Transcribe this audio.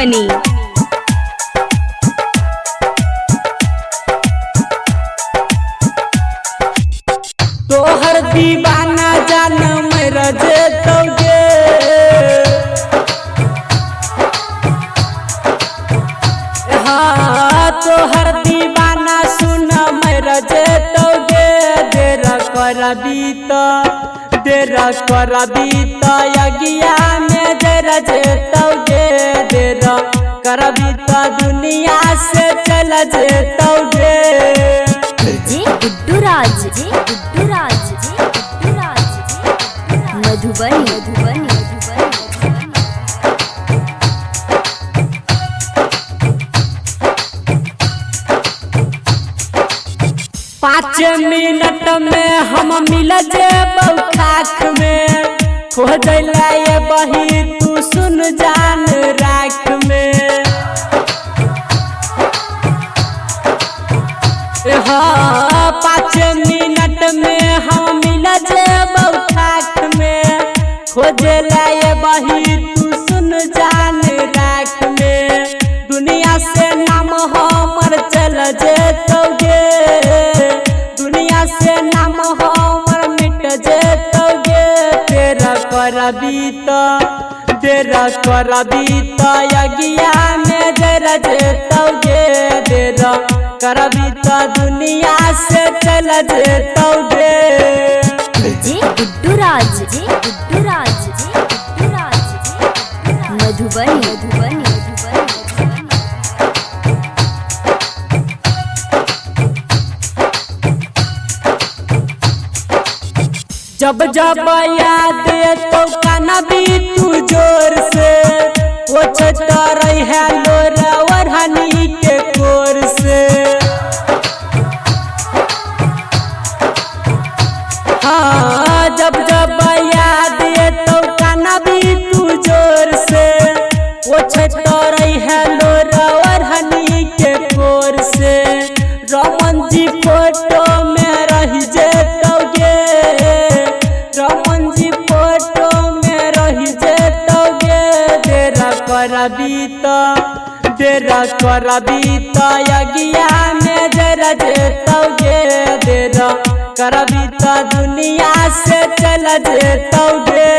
मधुबनी। तोहर दीवाना जान मेरा जेतोगे, हाँ तोहर दीवाना सुन मेरा जेतोगे। देर करबी तो यज्ञा में जरा जेतोगे। देर करबी तो दुनिया से चल जेतोगे। गुड्डू राज मधुबनी। 5 मिनट में हम मिल जेबौ खाख में। खोजला ये बही तू सुन जान राख में। हाँ 5 मिनट में हम मिल जेबौ खाख में। खोजला ये बही तू सुन जान राख में। दुनिया से नाम हमर चल जेतोगे। दुनिया से नाम हमर मिट जेतोगे। देर करबी तो यज्ञा में जरा जेतोगे। देर करबी तो दुनिया से चल जेतोगे। गुड्डू राज मधुबनी। जब जब याद तो काना भी तू जोर से। पोछता रही है लोरा वरहनी के कोर से। हाँ जब जब याद तो काना भी तू जोर से। पोछता रही है लोरा वरहनी के कोर से। रमन जी फोटो में रही जेतोगे। रमन जी फोटो में रही जेतोगे। देर करबी तो यज्ञा में जरा जेतोगे। देर करबी तो दुनिया से चल जेतोगे।